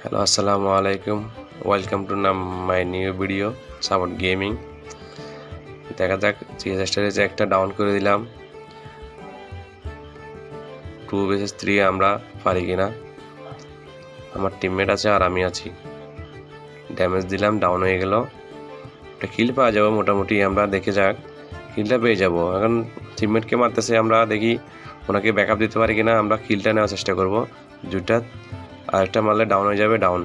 Hello, assalamu alaikum. Welcome to my new video about gaming. দেখা যাক CSSটারে একটা down করে দিলাম 2 vs 3 আমরা পারি কিনা। আমার টিমমেট আছে আর আমি আছি। ড্যামেজ দিলাম, ডাউন হয়ে গেল। একটা কিল পাওয়া যাবে মোটামুটি, আমরা দেখে যাক কিলটা পেয়ে যাব। এখন টিমমেটকে মারতেছে, আমরা দেখি ওনাকে ব্যাকআপ দিতে পারি কিনা। আমরা কিলটা নেওয়ার চেষ্টা করব। দুইটা আরেকটা মারলে ডাউন হয়ে যাবে, ডাউন।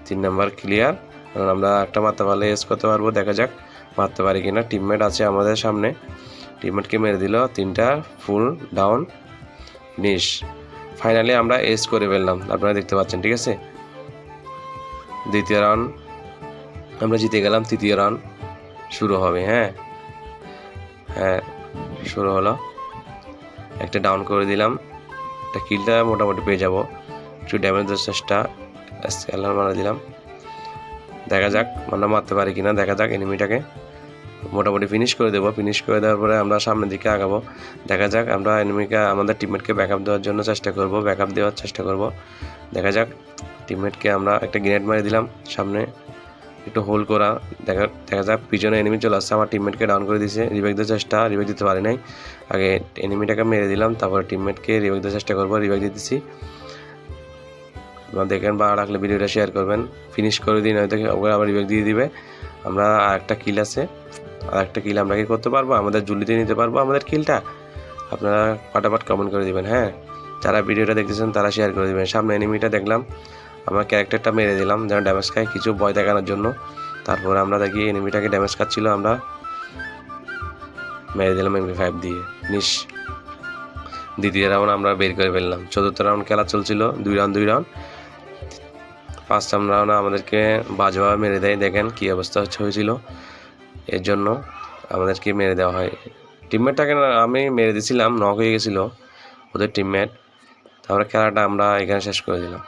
3 number clear. কারণ আমরা একটা মারতে পারলে এস করতে পারবো। দেখা যাক মারতে পারি কিনা। টিমমেট আছে আমাদের সামনে, টিমমেটকে মেরে দিল। 3টা ফুল ডাউন, ফিনিশ। ফাইনালি আমরা এস করে ফেললাম, আপনারা দেখতে পাচ্ছেন। ঠিক আছে, দ্বিতীয় রাউন্ড আমরা জিতে গেলাম। তৃতীয় রাউন্ড শুরু হবে। হ্যাঁ, শুরু হলো। একটা ডাউন করে দিলাম, একটা কিলটা মোটামুটি পেয়ে যাব। একটু ড্যামেজ দেওয়ার চেষ্টা, স্কেলার মারা দিলাম। দেখা যাক আমরা মারতে পারি কিনা। দেখা যাক, এনিমিটাকে মোটামুটি ফিনিশ করে দেবো। ফিনিশ করে দেওয়ার পরে আমরা সামনের দিকে আগাবো। দেখা যাক, আমরা এনিমিকে আমাদের টিমমেটকে ব্যাকআপ দেওয়ার জন্য চেষ্টা করব, ব্যাকআপ দেওয়ার চেষ্টা করব। দেখা যাক, টিমমেটকে আমরা একটা গ্রেনেড মারি দিলাম সামনে, একটু হোল্ড করা। দেখা যাক, পিছনে এনিমি চলে আসছে। আমার টিমমেটকে ডাউন করে দিয়েছে। রিভাইভ দেওয়ার চেষ্টা, রিভাইভ দিতে পারি নাই। আগে এনিমিটাকে মেরে দিলাম, তারপরে টিমমেটকে রিভাইভ দেওয়ার চেষ্টা করবো। রিভাইভ দিতেছি। আপনারা দেখেন, বা রাখলে ভিডিওটা শেয়ার করবেন। ফিনিশ করে দিন, হয়তো আবার রিভাইভ দিয়ে দিবে। আমরা আরেকটা কিল আছে, আরেকটা কিল আমরা কি করতে পারবো, আমাদের জুলিতে নিতে পারবো আমাদের কিলটা। আপনারা ফাটাফাট কমেন্ট করে দিবেন। হ্যাঁ, যারা ভিডিওটা দেখতেছেন তারা শেয়ার করে দিবেন। সামনে এনিমিটা দেখলাম, আমার ক্যারেক্টারটা মেরে দিলাম যেন ড্যামেজ খায়, কিছু ভয় দেখানোর জন্য। তারপরে আমরা দেখি এনিমিটাকে ড্যামেজ খাচ্ছিল, আমরা মেরে দিলাম MP5 দিয়ে। ফিনিশ। দ্বিতীয় রাউন্ড আমরা বের করে ফেললাম। চতুর্থ রাউন্ড খেলা চলছিল, 2 রাউন্ড। 5 রাউন্ডে আমাদেরকে বাজেভাবে মেরে দেয়। দেখেন কি অবস্থা হয়েছিল, এর জন্য আমাদেরকে মেরে দেওয়া হয়। টিমমেটটাকে আমি মেরে দিয়েছিলাম, নক হয়ে গেছিলো ওদের টিমমেট। তারপরে খেলাটা আমরা এখানে শেষ করে দিলাম।